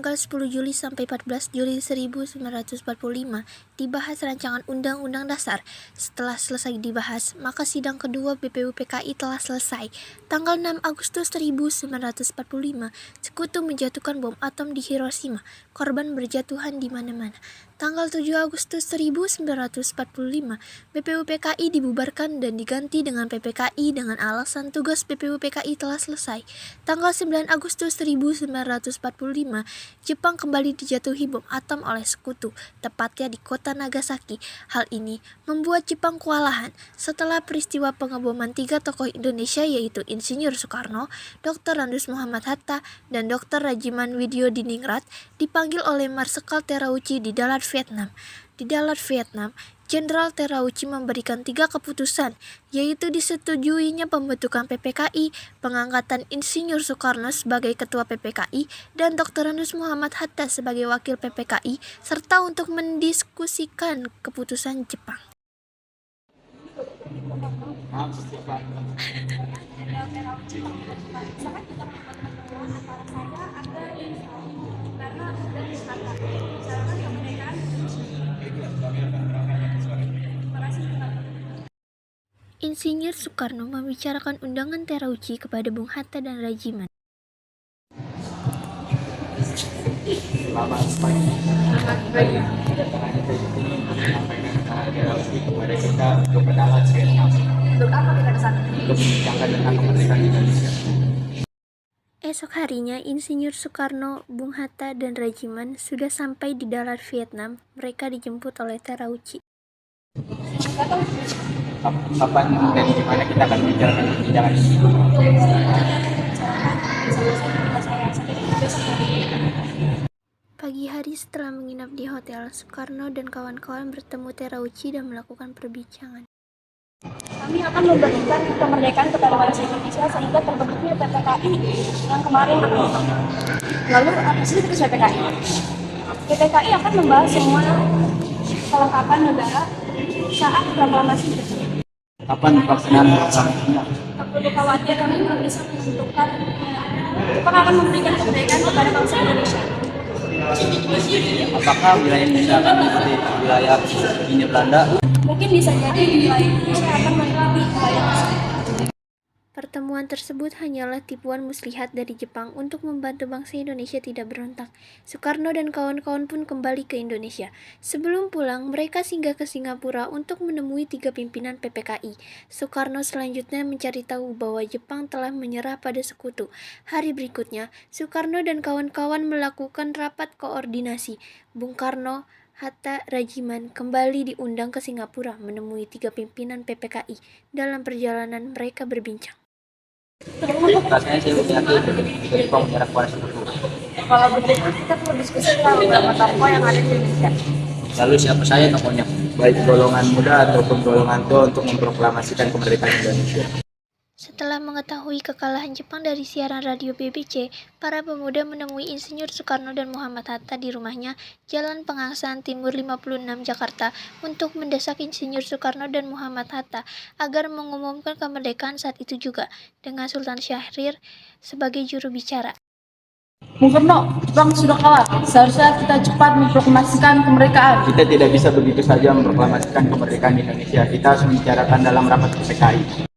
tanggal 10 Juli sampai 14 Juli 1945 dibahas rancangan Undang-Undang Dasar. Setelah selesai dibahas, maka sidang kedua BPU PKI telah selesai. Tanggal 6 Agustus 1945, Sekutu menjatuhkan bom atom di Hiroshima. Korban berjatuhan di mana-mana. Tanggal 7 Agustus 1945, BPU PKI dibubarkan dan diganti dengan PPKI dengan alasan tugas BPU PKI telah selesai. Tanggal 9 Agustus 1945, Jepang kembali dijatuhi bom atom oleh Sekutu, tepatnya di kota Nagasaki. Hal ini membuat Jepang kewalahan. Setelah peristiwa pengeboman 3 tokoh Indonesia yaitu Insinyur Soekarno, Dr. Andes Muhammad Hatta, dan Dr. Rajiman Widyodiningrat dipanggil oleh Marsekal Terauchi di Dalat, Vietnam. Di Dalat, Vietnam, Jenderal Terauchi memberikan 3 keputusan, yaitu disetujuinya pembentukan PPKI, pengangkatan Insinyur Soekarno sebagai Ketua PPKI, dan Dr. Andes Muhammad Hatta sebagai Wakil PPKI, serta untuk mendiskusikan keputusan Jepang. Insinyur Soekarno membicarakan undangan Terauchi kepada Bung Hatta dan Rajiman. Selamat pagi. Kedatangan kita di sini menyampaikan Terauchi kepada kita untuk berdalat Vietnam. Untuk apa kita ke sana? Untuk membincangkan tentang kemerdekaan Indonesia. Esok harinya, Insinyur Soekarno, Bung Hatta, dan Rajiman sudah sampai di Dalat, Vietnam. Mereka dijemput oleh Terauchi. Kapan dan di mana kita akan membicarakan perbincangan ini? Pagi hari setelah menginap di hotel, Soekarno dan kawan-kawan bertemu Terauchi dan melakukan perbincangan. Kami akan memberikan kemerdekaan kepada bangsa Indonesia sehingga terbentuknya PPKI yang kemarin. Lalu apa sih itu PPKI? PPKI akan membahas semua kelengkapan negara saat proklamasi tersebut. Kapan pelaksanaan proklamasinya? Tak perlu khawatir, kami belum bisa menentukan. Jepang akan memberikan kemerdekaan kepada bangsa Indonesia. Apakah wilayah Indonesia akan seperti wilayah Hindia Belanda? Mungkin bisa jadi wilayah Indonesia akan mengikuti wilayah tersebut. Pertemuan tersebut hanyalah tipuan muslihat dari Jepang untuk membantu bangsa Indonesia tidak berontak. Soekarno dan kawan-kawan pun kembali ke Indonesia. Sebelum pulang, mereka singgah ke Singapura untuk menemui 3 pimpinan PPKI. Soekarno selanjutnya mencari tahu bahwa Jepang telah menyerah pada Sekutu. Hari berikutnya, Soekarno dan kawan-kawan melakukan rapat koordinasi. Bung Karno, Hatta, Rajiman kembali diundang ke Singapura menemui 3 pimpinan PPKI. Dalam perjalanan mereka berbincang. Rasanya saya yakin jika Jepang menyerah kepada Sekutu. Kalau begitu kita perlu diskusi tentang beberapa tokoh yang ada di Indonesia. Lalu siapa saya tokohnya? Baik golongan muda ataupun golongan tua untuk memproklamasikan kemerdekaan Indonesia. Setelah mengetahui kekalahan Jepang dari siaran radio BBC, para pemuda menemui Insinyur Soekarno dan Muhammad Hatta di rumahnya, Jalan Pengangsaan Timur 56, Jakarta, untuk mendesak Insinyur Soekarno dan Muhammad Hatta agar mengumumkan kemerdekaan saat itu juga, dengan Sultan Syahrir sebagai juru bicara. Bung Karno, Jepang sudah kalah. Seharusnya kita cepat memproklamasikan kemerdekaan. Kita tidak bisa begitu saja memproklamasikan kemerdekaan Indonesia. Kita harus membicarakan dalam rapat PPKI.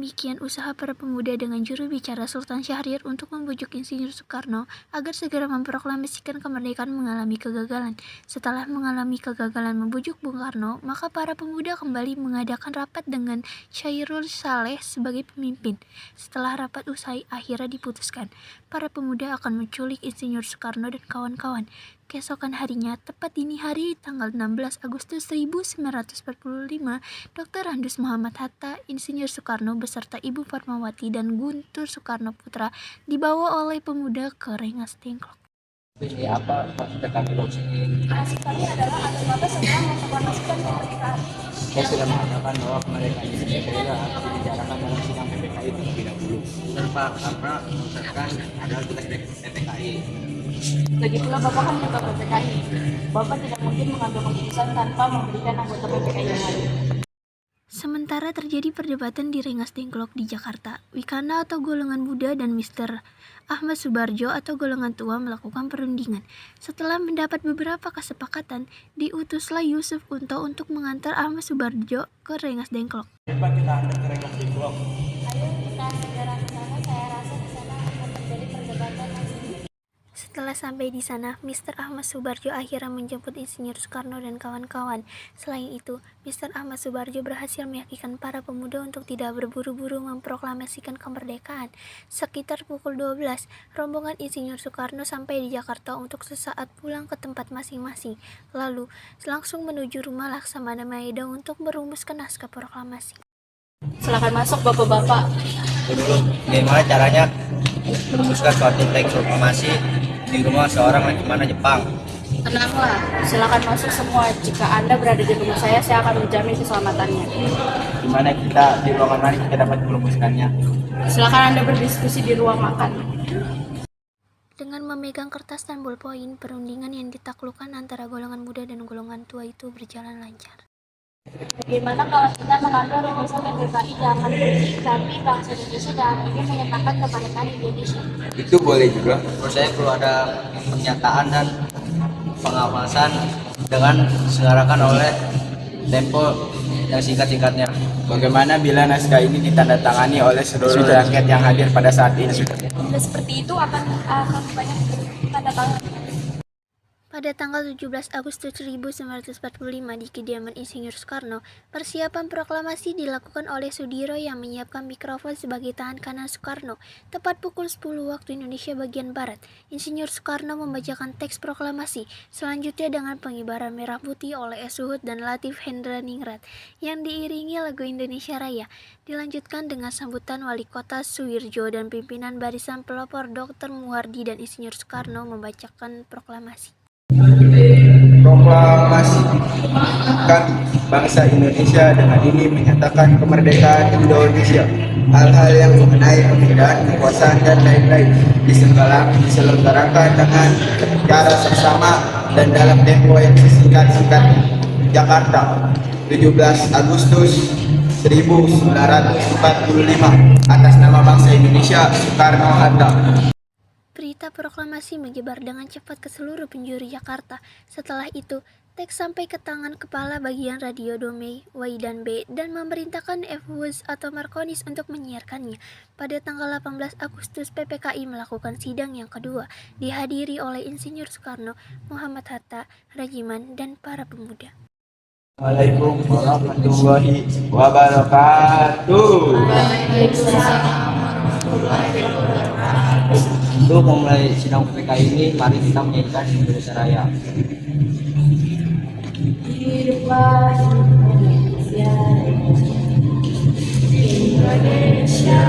Demikian usaha para pemuda dengan juru bicara Sultan Syahrir untuk membujuk Insinyur Soekarno agar segera memproklamasikan kemerdekaan mengalami kegagalan. Setelah mengalami kegagalan membujuk Bung Karno, maka para pemuda kembali mengadakan rapat dengan Syairul Saleh sebagai pemimpin. Setelah rapat usai, akhirnya diputuskan, para pemuda akan menculik Insinyur Soekarno dan kawan-kawan. Keesokan harinya, tepat dini hari tanggal 16 Agustus 1945, Dr. Andes Muhammad Hatta, Insinyur Soekarno beserta Ibu Fatmawati dan Guntur Soekarno Putra dibawa oleh pemuda ke Rengas Dengklok. Ini apa maksudnya kami Maksud kami adalah agar Bapak segera memproklamasikan kemerdekaan. Saya sudah mengatakan bahwa kemerdekaan Indonesia harus dibicarakan dalam sidang PPKI terlebih dahulu. Serta karena mengucapkan adalah tugas PPKI. Lagi pula Bapak kan ketua PPKI. Bapak tidak mungkin mengambil keputusan tanpa memberikan anggota PPKI yang lain. Sementara terjadi perdebatan di Rengas Dengklok di Jakarta, Wikana atau golongan muda dan Mr. Ahmad Subarjo atau golongan tua melakukan perundingan. Setelah mendapat beberapa kesepakatan, diutuslah Yusuf Kunto untuk mengantar Ahmad Subarjo ke Rengas Dengklok. Coba kita antar ke Rengas Dengklok. Ayo kita segera ke sana, saya rasa di sana akan terjadi perdebatan lagi. Setelah sampai di sana, Mr. Ahmad Subarjo akhirnya menjemput Insinyur Soekarno dan kawan-kawan. Selain itu, Mr. Ahmad Subarjo berhasil meyakinkan para pemuda untuk tidak berburu-buru memproklamasikan kemerdekaan. Sekitar pukul 12, rombongan Insinyur Soekarno sampai di Jakarta untuk sesaat pulang ke tempat masing-masing. Lalu, langsung menuju rumah Laksamana Maeda untuk merumuskan naskah proklamasi. Silakan masuk bapak-bapak. Bagaimana caranya merumuskan suatu teks proklamasi di rumah seorang Laksamana Jepang? Tenanglah, silakan masuk semua. Jika Anda berada di rumah saya akan menjamin keselamatannya. Di mana kita di ruangan mana kita dapat merumuskannya? Silakan Anda berdiskusi di ruang makan. Dengan memegang kertas dan bolpoin, perundingan yang ditaklukkan antara golongan muda dan golongan tua itu berjalan lancar. Bagaimana kalau kita mengambil rumusan PPKI dalam politik, tapi bangsa Indonesia dalam ini menyatakan kemerdekaan Indonesia? Itu boleh juga. Menurut saya perlu ada pernyataan dan pengawasan dengan diselenggarakan oleh tempo yang singkat-singkatnya. Bagaimana bila naskah ini ditandatangani oleh seluruh rakyat yang hadir pada saat ini? Dan seperti itu akan banyak tanda tangan. Pada tanggal 17 Agustus 1945 di kediaman Insinyur Soekarno, persiapan proklamasi dilakukan oleh Sudiro yang menyiapkan mikrofon sebagai tangan kanan Soekarno. Tepat pukul 10 waktu Indonesia bagian Barat, Insinyur Soekarno membacakan teks proklamasi, selanjutnya dengan pengibaran merah putih oleh Suhud dan Latif Hendraningrat, yang diiringi lagu Indonesia Raya. Dilanjutkan dengan sambutan Wali Kota Suwirjo dan pimpinan barisan pelopor Dr. Muwardi dan Insinyur Soekarno membacakan proklamasi. Proklamasikan bangsa Indonesia dengan ini menyatakan kemerdekaan Indonesia. Hal-hal yang mengenai pemindahan kekuasaan dan lain-lain diselenggarakan dengan cara seksama dan dalam tempo yang sesingkat-singkatnya. Jakarta, 17 Agustus 1945, atas nama bangsa Indonesia, Soekarno-Hatta. Berita proklamasi menyebar dengan cepat ke seluruh penjuru Jakarta. Setelah itu, teks sampai ke tangan kepala bagian radio Domei, Y dan B, dan memerintahkan F. Woods atau Markonis untuk menyiarkannya. Pada tanggal 18 Agustus, PPKI melakukan sidang yang kedua, dihadiri oleh Insinyur Soekarno, Muhammad Hatta, Rajiman, dan para pemuda. Assalamualaikum warahmatullahi wabarakatuh. Untuk memulai sidang PPKI ini, mari kita menyanyikan Indonesia Raya. Hiduplah Indonesia, Indonesia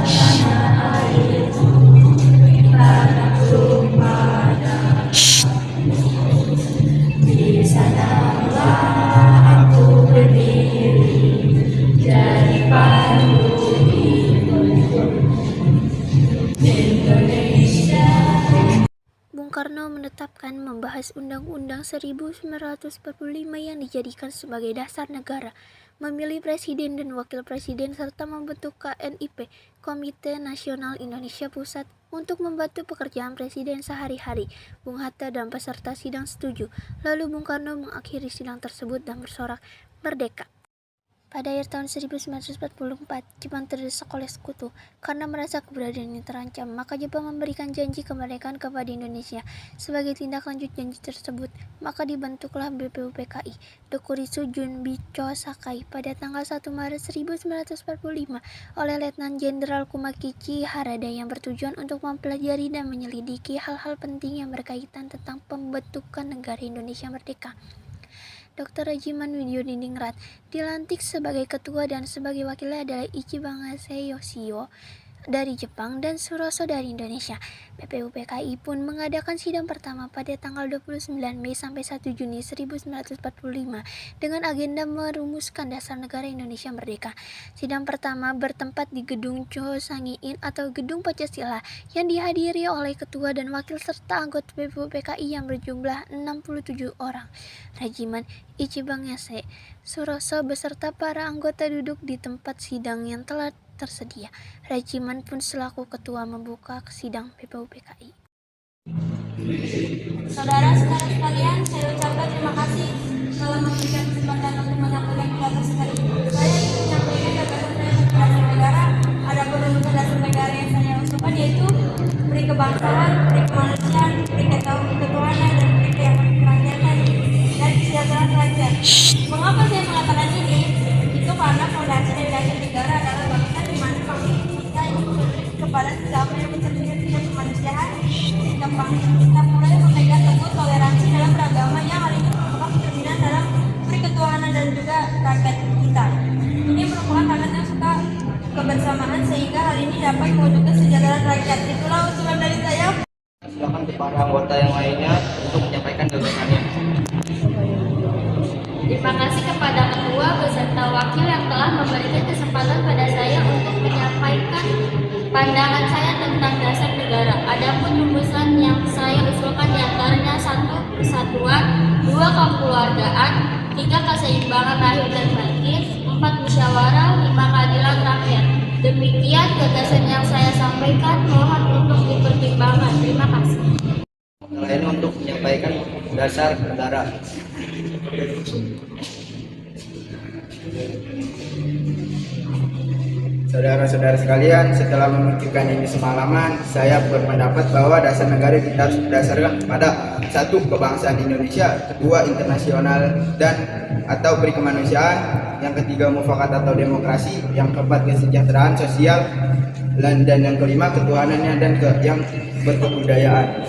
tanah airku, tanah tumpah di sanalah aku berdiri, jadi pandu Indonesia. Bung Karno menetapkan membahas Undang-Undang 1945 yang dijadikan sebagai dasar negara, memilih presiden dan wakil presiden serta membentuk KNIP, Komite Nasional Indonesia Pusat, untuk membantu pekerjaan presiden sehari-hari. Bung Hatta dan peserta sidang setuju. Lalu Bung Karno mengakhiri sidang tersebut dan bersorak, "Merdeka!" Pada akhir tahun 1944, Jepang terdesak oleh sekutu. Karena merasa keberadaannya terancam, maka Jepang memberikan janji kemerdekaan kepada Indonesia. Sebagai tindak lanjut janji tersebut, maka dibentuklah BPUPKI, Dokuritsu Junbicho Sakai, pada tanggal 1 Maret 1945 oleh Letnan Jenderal Kumakichi Harada yang bertujuan untuk mempelajari dan menyelidiki hal-hal penting yang berkaitan tentang pembentukan negara Indonesia merdeka. Dr. Rajiman Widyodiningrat dilantik sebagai ketua dan sebagai wakilnya adalah Ichibangase Yoshio. dari Jepang dan Suroso dari Indonesia. BPUPKI pun mengadakan sidang pertama pada tanggal 29 Mei sampai 1 Juni 1945 dengan agenda merumuskan Dasar Negara Indonesia Merdeka. Sidang pertama bertempat di Gedung Chosangiin atau Gedung Pancasila yang dihadiri oleh ketua dan wakil serta anggota BPUPKI yang berjumlah 67 orang. Regimen Ichibangase Suroso beserta para anggota duduk di tempat sidang yang telah tersedia. Regimen pun selaku ketua membuka sidang BPUPKI. Saudara-saudara sekalian, saya ucapkan terima kasih telah memberikan kesempatan untuk menyampaikan gagasan hari ini. Saya ingin menyampaikan gagasan saya tentang dasar negara. Ada rumusan dasar negara yang saya usulkan yaitu peri kebangsaan, peri kemanusiaan, peri ketuhanan, dan peri kerakyatan dan kesejahteraan rakyat. Mengapa saya mengatakan ini? Itu karena fondasi dari dasar negara adalah bangsa di mana bangsa kita ini memiliki kepada sesama yang mencerminkan kemanusiaan, sikap bangsa kita mulai memegang teguh toleransi dalam beragama yang hal ini merupakan cerminan dalam peri ketuhanan dan juga rakyat kita. Ini merupakan tangan yang suka kebersamaan sehingga hal ini dapat mewujudkan kesejahteraan rakyat. Itulah usulan dari saya. Silakan kepada anggota yang lainnya untuk menyampaikan gagasannya. Terima kasih kepada ketua beserta wakil yang telah memberikan kesempatan pada saya untuk menyampaikan pandangan saya tentang dasar negara. Adapun rumusan yang saya usulkan diantaranya 1. Persatuan, 2. Kekeluargaan, 3. Keseimbangan lahir dan batin, 4. Musyawarah, 5. Keadilan rakyat. Demikian gagasan yang saya sampaikan, mohon untuk dipertimbangkan. Terima kasih. Lain untuk menyampaikan dasar negara. Saudara-saudara sekalian, setelah memikirkan ini semalaman, saya berpendapat bahwa dasar negara kita harus berdasarkan pada 1. Kebangsaan Indonesia, 2. Internasional dan atau peri kemanusiaan, yang ketiga mufakat atau demokrasi, yang keempat kesejahteraan sosial, dan yang kelima ketuhanannya dan yang berkebudayaan.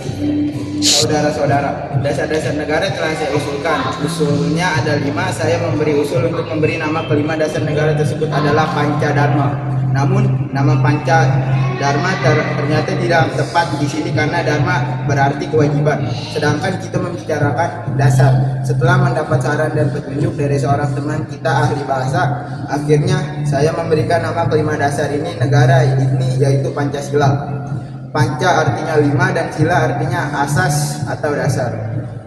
Saudara-saudara, dasar-dasar negara telah saya usulkan. Usulnya ada 5. Saya memberi usul untuk memberi nama kelima dasar negara tersebut adalah Pancadharma. Namun nama Pancadharma ternyata tidak tepat di sini karena dharma berarti kewajiban. Sedangkan kita membicarakan dasar. Setelah mendapat saran dan petunjuk dari seorang teman kita ahli bahasa, akhirnya saya memberikan nama kelima dasar ini negara ini yaitu Pancasila. Panca artinya 5 dan sila artinya asas atau dasar.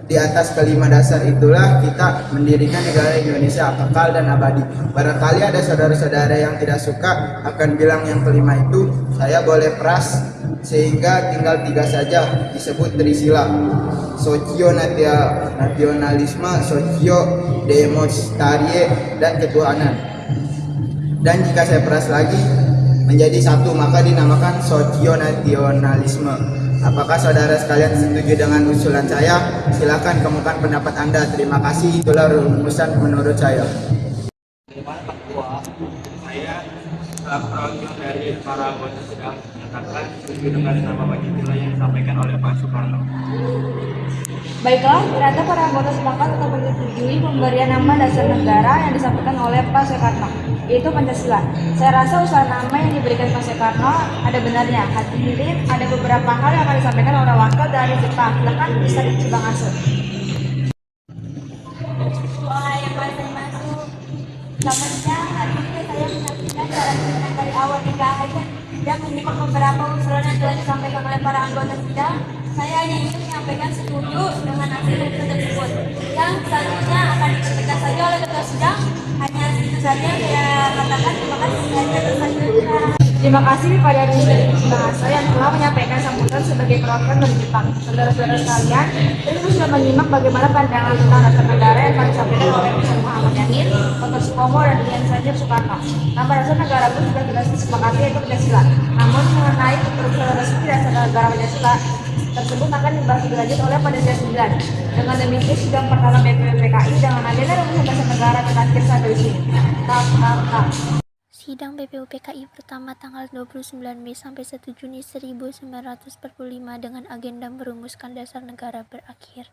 Di atas kelima dasar itulah kita mendirikan negara Indonesia kekal dan abadi. Barangkali ada saudara-saudara yang tidak suka akan bilang yang kelima itu, saya boleh peras sehingga tinggal 3 saja disebut Trisila. Socio nasionalisme, socio demonstrarie, dan ketuhanan. Dan jika saya peras lagi menjadi 1, maka dinamakan socio-nasionalisme. Apakah saudara sekalian setuju dengan usulan saya? Silakan kemukakan pendapat Anda. Terima kasih. Itulah rumusan menurut saya. Saya selaku perwakilan dari para anggota sidang menyatakan setuju dengan nama Pancasila yang disampaikan oleh Pak Soekarno. Baiklah, ternyata para anggota sepakat untuk menyetujui pemberian nama dasar negara yang disampaikan oleh Pak Soekarno, yaitu Pancasila. Saya rasa usaha nama yang diberikan Pak Soekarno ada benarnya. Hadirin, ada beberapa hal yang akan disampaikan oleh wakil dari Jepang. Silakan bisa Ichibangase. Wahai yang saya masuk, selamat siang. Hari ini saya menyaksikan jalan sidang dari awal hingga akhir dan menyimak beberapa usulan yang telah disampaikan oleh para anggota sidang. Saya hanya ingin menyampaikan setuju dengan hasil usul tersebut. Yang selanjutnya akan disampaikan saja oleh ketua sidang. Hanya itu saja saya katakan. Terima kasih. Terima kasih kepada Administrasi Bahasa yang telah menyampaikan sambutan sebagai perwakilan dari Jepang. Saudara-saudara sekalian, saya sudah menyimak bagaimana pandangan tentang dasar negara yang akan disampaikan oleh Prof. Muhammad Yamin, Dr. Supomo, dan Dian Sanjir Soekarno. Nama dasar negara pun sudah jelas disepakati yaitu Pancasila. Namun mengenai urusan resmi dasar negara Pancasila tersebut akan dibahas lebih lanjut oleh panitia 9. Dengan demikian sidang pertama BPUPKI dengan agenda rumusan dasar negara terakhir sampai di sini. Sidang BPUPKI pertama tanggal 29 Mei sampai 1 Juni 1945 dengan agenda merumuskan dasar negara berakhir.